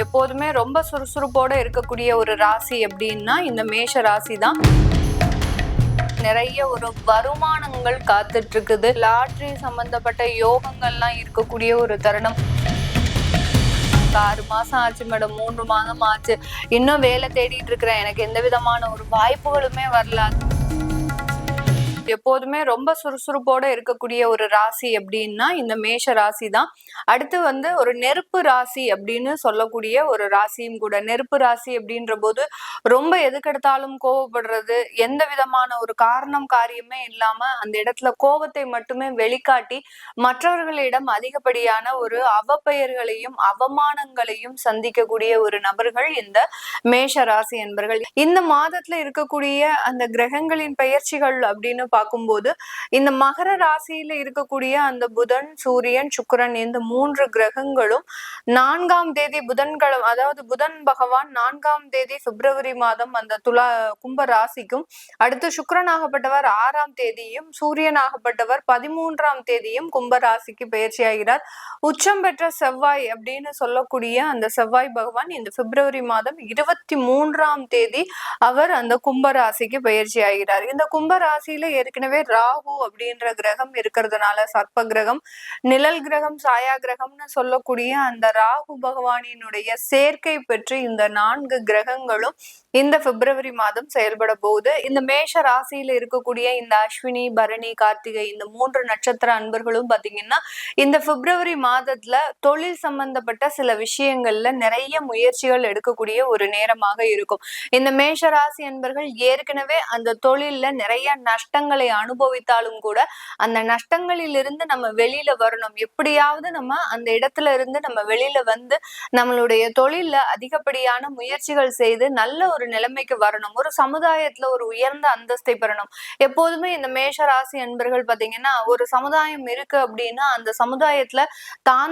எப்போதுமே ரொம்ப சுறுசுறுப்போட இருக்கக்கூடிய ஒரு ராசி அப்படின்னா இந்த மேஷ ராசி தான். நிறைய ஒரு வருமானங்கள் காத்துட்டு இருக்குது. லாட்டரி சம்பந்தப்பட்ட யோகங்கள்லாம் இருக்கக்கூடிய ஒரு தருணம். 6 மாசம் ஆச்சு மேடம், 3 மாதம் ஆச்சு, இன்னும் வேலை தேடிட்டு இருக்கிறேன், எனக்கு எந்த விதமான ஒரு வாய்ப்புகளுமே வரல. எப்போதுமே ரொம்ப சுறுசுறுப்போட இருக்கக்கூடிய ஒரு ராசி அப்படின்னா இந்த மேஷ ராசி தான். அடுத்து ஒரு நெருப்பு ராசி அப்படின்னு சொல்லக்கூடிய ஒரு ராசியும் கூட. நெருப்பு ராசி அப்படின்ற போது ரொம்ப எதுக்கெடுத்தாலும் கோவப்படுறது, எந்த விதமான ஒரு காரணம் காரியமே இல்லாம அந்த இடத்துல கோபத்தை மட்டுமே வெளிக்காட்டி மற்றவர்களிடம் அதிகப்படியான ஒரு அவப்பெயர்களையும் அவமானங்களையும் சந்திக்கக்கூடிய ஒரு நபர்கள் இந்த மேஷ ராசி என்பர்கள். இந்த மாதத்துல இருக்கக்கூடிய அந்த கிரகங்களின் பெயர்ச்சிகள் அப்படின்னு பார்க்கும்போது இந்த மகர ராசியில இருக்கக்கூடிய அந்த புதன், சூரியன், சுக்கிரன் இந்த 3 கிரகங்களும் 4ஆம் தேதி புதன்கிழமை, அதாவது புதன் பகவான் 4ஆம் தேதி பிப்ரவரி மாதம் அந்த கும்ப ராசிக்கும், அடுத்து சுக்கிரனாகப்பட்டவர் 6ஆம் தேதியும், சூரியனாகப்பட்டவர் 13ஆம் தேதியும் கும்ப ராசிக்கு பயிற்சி ஆகிறார். உச்சம் பெற்ற செவ்வாய் அப்படின்னு சொல்லக்கூடிய அந்த செவ்வாய் பகவான் இந்த பிப்ரவரி மாதம் 23ஆம் தேதி அவர் அந்த கும்ப ராசிக்கு பயிற்சி ஆகிறார். இந்த கும்ப ராசியில ஏற்கனவே ராகு அப்படின்ற கிரகம் இருக்கிறதுனால, சர்ப்ப கிரகம், நிழல் கிரகம், சாயா கிரகம்னு சொல்லக்கூடிய அந்த ராகு பகவானினுடைய சேர்க்கை பெற்று இந்த 4 கிரகங்களும் இந்த பிப்ரவரி மாதம் செயல்பட போகுது. இந்த மேஷ ராசியில இருக்கக்கூடிய இந்த அஸ்வினி, பரணி, கார்த்திகை இந்த 3 நட்சத்திர அன்பர்களும் பாத்தீங்கன்னா இந்த பிப்ரவரி மாதத்துல தொழில் சம்பந்தப்பட்ட சில விஷயங்கள்ல நிறைய முயற்சிகள் எடுக்கக்கூடிய ஒரு நேரமாக இருக்கும். இந்த மேஷ ராசி அன்பர்கள் ஏற்கனவே அந்த தொழில்ல நிறைய நஷ்டங்களை அனுபவித்தாலும் கூட அந்த நஷ்டங்களில் இருந்து நம்ம வெளியில வரணும், எப்படியாவது நம்ம அந்த இடத்துல இருந்து நம்ம வெளியில வந்து நம்மளுடைய தொழில்ல அதிகப்படியான முயற்சிகள் செய்து நல்ல ஒரு நிலைமைக்கு வரணும், ஒரு சமுதாயத்துல ஒரு உயர்ந்த அந்தஸ்தை பெறணும். எப்போதுமே இந்த மேஷ ராசி அன்பர்கள் பாத்தீங்கன்னா ஒரு சமுதாயம் இருக்கு அப்படின்னா அந்த சமுதாயத்துல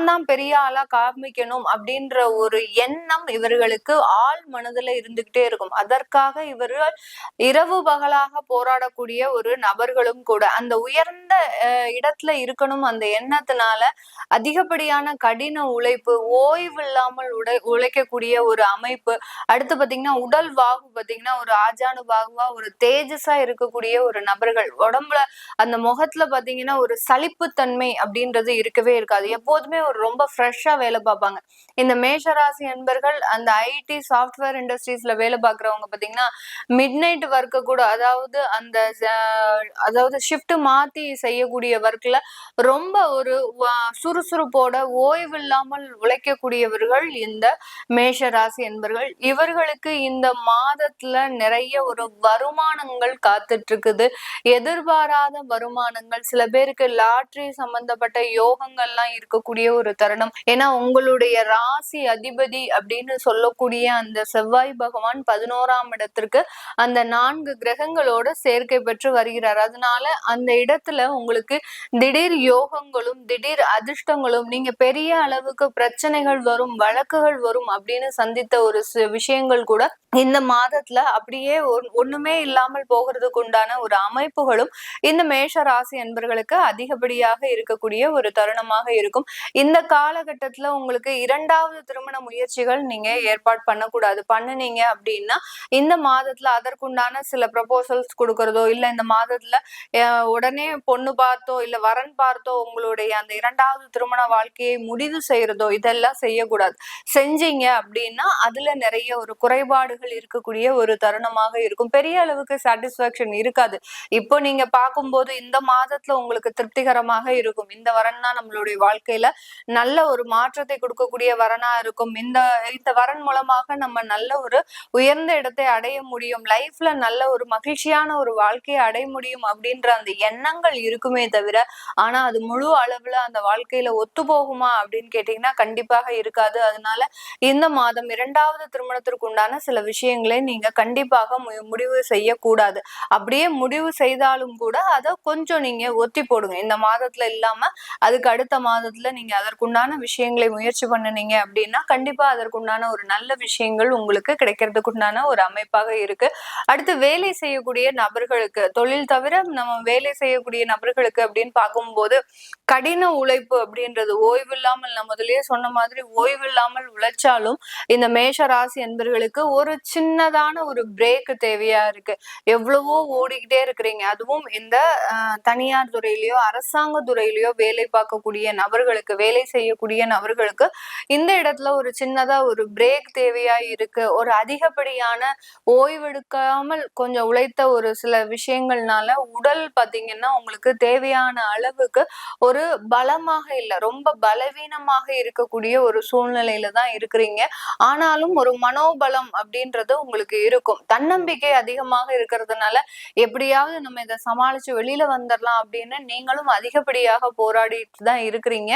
தான் பெரிய ஆளா காமிக்கணும் அப்படின்ற ஒரு எண்ணம் இவர்களுக்கு ஆள் மனதுல இருந்துகிட்டே இருக்கும். அதற்காக இவர்கள் இரவு பகலாக போராடக்கூடிய ஒரு நபர்களும் கூட. அந்த உயர்ந்த இடத்துல இருக்கணும் அந்த எண்ணத்தினால அதிகப்படியான கடின உழைப்பு, ஓய்வு இல்லாமல் உழைக்கக்கூடிய ஒரு அமைப்பு. அடுத்து பாத்தீங்கன்னா உடல் வாகு பாத்தீங்கன்னா ஒரு ஆஜானு பாகுவா ஒரு தேஜஸா இருக்கக்கூடிய ஒரு நபர்கள். உடம்புல அந்த முகத்துல பாத்தீங்கன்னா ஒரு சலிப்புத்தன்மை அப்படின்றது இருக்கவே இருக்காது. எப்போதுமே ஒரு ரொம்ப ஃப்ரெஷ்ஷா வேலை பார்ப்பாங்க. இந்த மேஷராசி என்பர்கள் அந்த ஐடி சாஃப்ட்வேர் இண்டஸ்ட்ரீஸ்ல வேலை பார்க்கறவங்க பாத்தீங்கன்னா மிட் நைட் ஒர்க்க கூட, அதாவது ஷிஃப்ட் மாத்தி செய்யக்கூடிய ஒர்க்ல ரொம்ப ஒரு சுறுசுறுப்போட ஓய்வு இல்லாமல் உழைக்கக்கூடியவர்கள் இந்த மேஷ ராசி என்பர்கள். இவர்களுக்கு இந்த மாதத்துல நிறைய ஒரு வருமானங்கள் காத்துட்டு இருக்குது, எதிர்பாராத வருமானங்கள். சில பேருக்கு லாட்டரி சம்பந்தப்பட்ட யோகங்கள்லாம் இருக்கக்கூடிய ஒரு தருணம். ஏன்னா உங்களுடைய ராசி அதிபதி அப்படின்னு சொல்லக்கூடிய அந்த செவ்வாய் பகவான் 11ஆம் இடத்திற்கு அந்த 4 கிரகங்களோட சேர்க்கை பெற்று வருகிறார். அதனால அந்த இடத்துல உங்களுக்கு திடீர் யோகங்களும் திடீர் அதிர்ஷ்டங்களும், நீங்க பெரிய அளவுக்கு பிரச்சனைகள் வரும், வழக்குகள் வரும் அப்படின்னு சந்தித்த ஒரு விஷயங்கள் கூட இந்த மாதத்துல அப்படியே ஒண்ணுமே இல்லாமல் போகிறதுக்கு உண்டான ஒரு அமைப்புகளும் இந்த மேஷ ராசி என்பர்களுக்கு அதிகப்படியாக இருக்கக்கூடிய ஒரு தருணமாக இருக்கும். இந்த காலகட்டத்துல உங்களுக்கு 2வது திருமண முயற்சிகள் நீங்க ஏற்பாடு பண்ணக்கூடாது. பண்ணுனீங்க அப்படின்னா இந்த மாதத்துல அதற்குண்டான சில ப்ரொபோசல்ஸ் கொடுக்கறதோ, இல்ல இந்த மாதத்துல உடனே பொண்ணு பார்த்தோ இல்ல வரன் பார்த்தோ உங்களுடைய அந்த 2வது திருமண வாழ்க்கையை முடிவு செய்யறதோ இதெல்லாம் செய்யக்கூடாது. செஞ்சீங்க அப்படின்னா அதுல நிறைய ஒரு குறைபாடுகள் இருக்கக்கூடிய ஒரு தருணமாக இருக்கும். பெரிய அளவுக்கு சாட்டிஸ்பாக்சன் இருக்காது. இப்போ நீங்க பார்க்கும்போது இந்த மாதத்துல உங்களுக்கு திருப்திகரமாக இருக்கும். இந்த வரன் தான் நம்மளுடைய வாழ்க்கையில நல்ல ஒரு மாற்றத்தை கொடுக்கக்கூடிய வரனா இருக்கும். இந்த வரன் மூலமாக நம்ம நல்ல ஒரு உயர்ந்த இடத்தை அடைய முடியும், லைஃப்ல நல்ல ஒரு மகிழ்ச்சியான ஒரு வாழ்க்கையை அடைய முடியும் அப்படின்ற அந்த எண்ணங்கள் இருக்குமே தவிர, ஆனா அது முழு அளவுல அந்த வாழ்க்கையில ஒத்து போகுமா அப்படின்னு கேட்டீங்கன்னா கண்டிப்பாக இருக்காது. அதனால இந்த மாதம் 2வது திருமணத்திற்கு உண்டான சில விஷயங்களை நீங்க கண்டிப்பாக முடிவு செய்யக்கூடாது. அப்படியே முடிவு செய்தாலும் கூட அதை கொஞ்சம் நீங்க ஒத்தி போடுங்க. இந்த மாதத்துல இல்லாம அதுக்கு அடுத்த மாதத்துல நீங்க அதற்குண்டான விஷயங்களை முயற்சி பண்ணுனீங்க அப்படின்னா கண்டிப்பா அதற்குண்டான ஒரு நல்ல விஷயங்கள் உங்களுக்கு கிடைக்கிறதுக்கு உண்டான ஒரு அமைப்பாக இருக்கு. அடுத்து வேலை செய்யக்கூடிய நபர்களுக்கு, தொழில் தவிர நம்ம வேலை செய்யக்கூடிய நபர்களுக்கு அப்படின்னு பார்க்கும்போது கடின உழைப்பு அப்படின்றது ஓய்வு இல்லாமல், நான் முதல்லயே சொன்ன மாதிரி ஓய்வு இல்லாமல் உழைச்சாலும் இந்த மேஷ ராசி என்பர்களுக்கு ஒரு சின்னதான ஒரு பிரேக் தேவையா இருக்கு. எவ்வளவோ ஓடிக்கிட்டே இருக்கிறீங்க. அதுவும் இந்த தனியார் துறையிலயோ அரசாங்க துறையிலயோ வேலை பார்க்கக்கூடிய நபர்களுக்கு, வேலை செய்யக்கூடிய நபர்களுக்கு இந்த இடத்துல ஒரு சின்னதா ஒரு பிரேக் தேவையா இருக்கு. ஒரு அதிகப்படியான ஓய்வெடுக்காமல் கொஞ்சம் உழைத்த ஒரு சில விஷயங்கள்னால உடல் பாத்தீங்கன்னா உங்களுக்கு தேவையான அளவுக்கு ஒரு பலமாக இல்ல, ரொம்ப பலவீனமாக இருக்கக்கூடிய ஒரு சூழ்நிலையில தான் இருக்கிறீங்க. ஆனாலும் ஒரு மனோபலம் அப்படின்றது உங்களுக்கு இருக்கும். தன்னம்பிக்கை அதிகமாக இருக்கிறதுனால எப்படியாவது நம்ம இதை சமாளிச்சு வெளியில வந்துடலாம் அப்படின்னு நீங்களும் அதிகப்படியாக போராடிட்டு தான் இருக்கிறீங்க.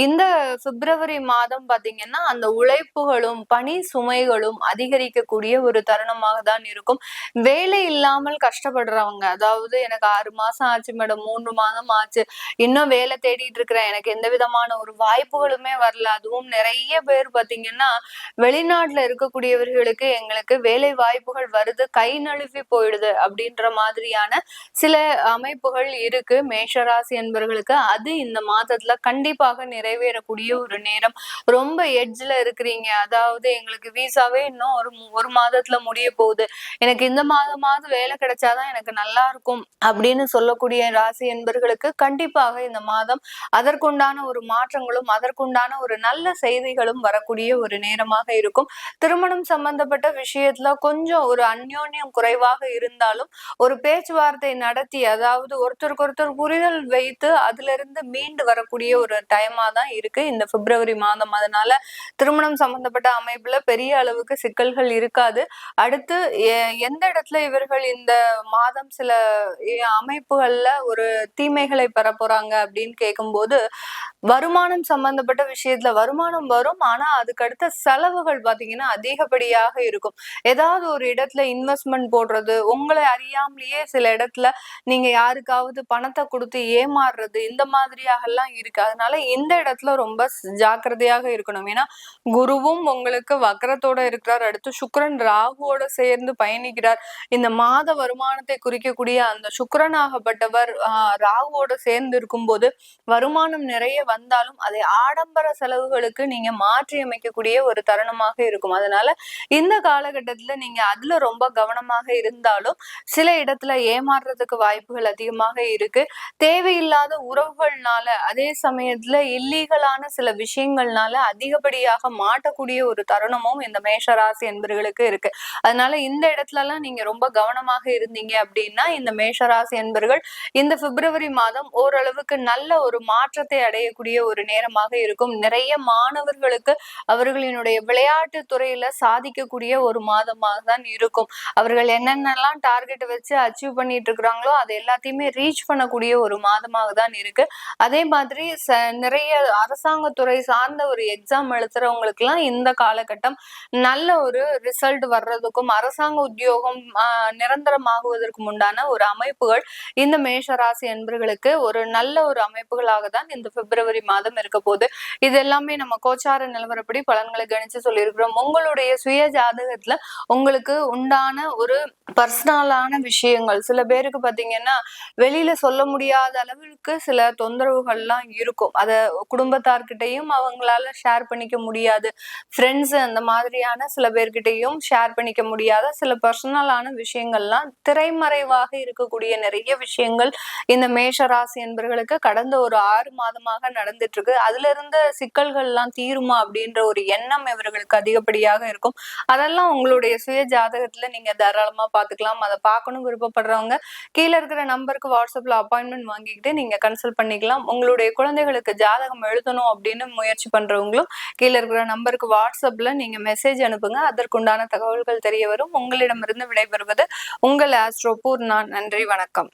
இந்த பிப்ரவரி மாதம் பாத்தீங்கன்னா அந்த உழைப்புகளும் பணி சுமைகளும் அதிகரிக்கக்கூடிய ஒரு தருணமாக தான் இருக்கும். வேலை இல்லாமல் கஷ்டப்படுறவங்க, அதாவது எனக்கு 6 மாசம் ஆச்சு மேடம், 3 மாதம் ஆச்சு, இன்னும் வேலை தேடிட்டு இருக்கிறேன், எனக்கு எந்த விதமான ஒரு வாய்ப்புகளுமே வரல. அதுவும் நிறைய பேர் பாத்தீங்கன்னா வெளிநாட்டுல இருக்கக்கூடியவர்களுக்கு எங்களுக்கு வேலை வாய்ப்புகள் வருது, கை நழுவி போயிடுது அப்படின்ற மாதிரியான சில அமைப்புகள் இருக்கு மேஷராசி என்பவர்களுக்கு. அது இந்த மாதத்துல கண்டிப்பாக நிறைவேறக்கூடிய ஒரு நேரம். ரொம்ப எட்ஜ்ல இருக்கிறீங்க, அதாவது எங்களுக்கு விசாவே இன்னும் ஒரு மாதத்துல முடிய போகுது, எனக்கு இந்த மாதமாவது வேலை கிடைச்சாதான் எனக்கு நல்லா இருக்கும் அப்படின்னு சொல்லக்கூடிய ராசி என்பவர்களுக்கு கண்டிப்பாக இந்த மாதம் அதற்குண்டான ஒரு மாற்றங்களும் அதற்குண்டான ஒரு நல்ல செய்திகளும் வரக்கூடிய ஒரு நேரமாக இருக்கும். திருமணம் சம்பந்தப்பட்ட விஷயத்துல கொஞ்சம் ஒரு அந்யோன்யம் குறைவாக இருந்தாலும் ஒரு பேச்சுவார்த்தை நடத்தி, அதாவது ஒருத்தருக்கு ஒருத்தர் புரிதல் வைத்து அதுல இருந்து மீண்டு வரக்கூடிய ஒரு டைமா தான் இருக்கு இந்த பிப்ரவரி மாதம். அதனால திருமணம் சம்பந்தப்பட்ட அமைப்புல பெரிய அளவுக்கு சிக்கல்கள் இருக்காது. அடுத்து எந்த இடத்துல இவர்கள் இந்த மாதம் சில அமைப்புகள்ல ஒரு தீமைகளை பெற போறாங்க அப்படின்னு கேட்கும்போது, வருமானம் சம்பந்தப்பட்ட விஷயத்துல வருமானம் வரும், ஆனா அதுக்கு அடுத்த செலவுகள் பாத்தீங்கன்னா அதிகப்படியாக இருக்கும். ஏதாவது ஒரு இடத்துல இன்வெஸ்ட்மெண்ட் போடுறது, உங்களை அறியாமலேயே சில இடத்துல நீங்க யாருக்காவது பணத்தை கொடுத்து ஏமாறுறது, இந்த மாதிரியாக எல்லாம் இருக்கு. அதனால இந்த இடத்துல ரொம்ப ஜாக்கிரதையாக இருக்கணும். ஏன்னா குருவும் உங்களுக்கு வக்கரத்தோட இருக்கிறார், அடுத்து சுக்கிரன் ராகுவோட சேர்ந்து பயணிக்கிறார். இந்த மாத வருமானத்தை குறிக்கக்கூடிய அந்த சுக்கிரனாகப்பட்டவர் ராகுவோட சேர்ந்து இருக்கும்போது வருமானம் நிறைய வந்தாலும் அதை ஆடம்பர செலவுகளுக்கு நீங்க மாற்றி அமைக்கக்கூடிய ஒரு தருணமாக இருக்கும். அதனால இந்த காலகட்டத்துல நீங்க அதுல ரொம்ப கவனமாக இருந்தாலும் சில இடத்துல ஏமாறுறதுக்கு வாய்ப்புகள் அதிகமாக இருக்கு. தேவையில்லாத உறவுகள்னால, அதே சமயத்துல இல்லீகலான சில விஷயங்கள்னால அதிகப்படியாக மாட்டக்கூடிய ஒரு தருணமும் இந்த மேஷராசி என்பர்களுக்கு இருக்கு. அதனால இந்த இடத்துல எல்லாம் நீங்க ரொம்ப கவனமாக இருந்தீங்க அப்படின்னா இந்த மேஷராசி என்பர்கள் இந்த பிப்ரவரி மாதம் ஓரளவுக்கு நல்ல ஒரு மாற்றத்தை அடையக்கூடிய ஒரு நேரமாக இருக்கும். நிறைய மாணவர்களுக்கு அவர்களினுடைய விளையாட்டு துறையில சாதிக்கக்கூடிய ஒரு மாதமாக தான் இருக்கும். அவர்கள் என்னென்னலாம் டார்கெட் வச்சு அச்சீவ் பண்ணிட்டு இருக்கிறாங்களோ அது எல்லாத்தையுமே ரீச் பண்ணக்கூடிய ஒரு மாதமாக தான் இருக்கு. அதே மாதிரி நிறைய அரசாங்கத்துறை சார்ந்த ஒரு எக்ஸாம் எழுதுறவங்களுக்கு எல்லாம் இந்த காலகட்டம் நல்ல ஒரு ரிசல்ட் வர்றதுக்கும் அரசாங்க உத்தியோகம் நிரந்தரமாகுவதற்கும் உண்டான ஒரு அமைப்புகள் இந்த மேஷ ராசி என்பர்களுக்கு ஒரு நல்ல ஒரு அமைப்புகளாக தான் இந்த பிப்ரவரி மாதம் இருக்க போகுது. இது எல்லாமே நம்ம கோச்சார நிலவரப்படி பலன்களை கணிச்சு சொல்லியிருக்கிறோம். உங்களுடைய சுய ஜாதகத்துல உங்களுக்கு உண்டான ஒரு பர்சனலான விஷயங்கள் சில பேருக்கு பாத்தீங்கன்னா வெளியில சொல்ல முடியாத அளவுக்கு சில தொந்தரவுகள்லாம் இருக்கும். அத குடும்பத்தார்கிட்டையும் அவங்களால ஷேர் பண்ணிக்க முடியாது, ஃப்ரெண்ட்ஸ் அந்த மாதிரியான சில பேர்கிட்டையும் ஷேர் பண்ணிக்க முடியாத சில பர்சனலான விஷயங்கள்லாம் திரைமறைவாக இருக்கக்கூடிய நிறைய விஷயங்கள் இந்த மேஷ ராசி என்பவர்களுக்கு கடந்த ஒரு 6 மாதமாக நடந்துட்டு இருக்கு. அதுல இருந்த சிக்கல்கள் எல்லாம் தீருமா அப்படின்ற ஒரு எண்ணம் இவர்களுக்கு அதிகப்படியாக இருக்கும். அதெல்லாம் உங்களுடைய சுய ஜாதகத்துல நீங்க தாராளமா பாத்துக்கலாம். அதை பார்க்கணும் விருப்பப்படுறவங்க கீழே இருக்கிற நம்பருக்கு வாட்ஸ்அப்ல அப்பாயின்மெண்ட் வாங்கிக்கிட்டு நீங்க கன்சல்ட் பண்ணிக்கலாம். உங்களுடைய குழந்தைகளுக்கு ஜாதகம் எழுதணும் அப்படின்னு முயற்சி பண்றவங்களும் கீழே இருக்கிற நம்பருக்கு வாட்ஸ்அப்ல நீங்க மெசேஜ் அனுப்புங்க. அதற்குண்டான தகவல்கள் தெரிய வரும். உங்களிடமிருந்து விடைபெறுவது உங்கள் ஆஸ்ட்ரோ பூர்ணா. நன்றி, வணக்கம்.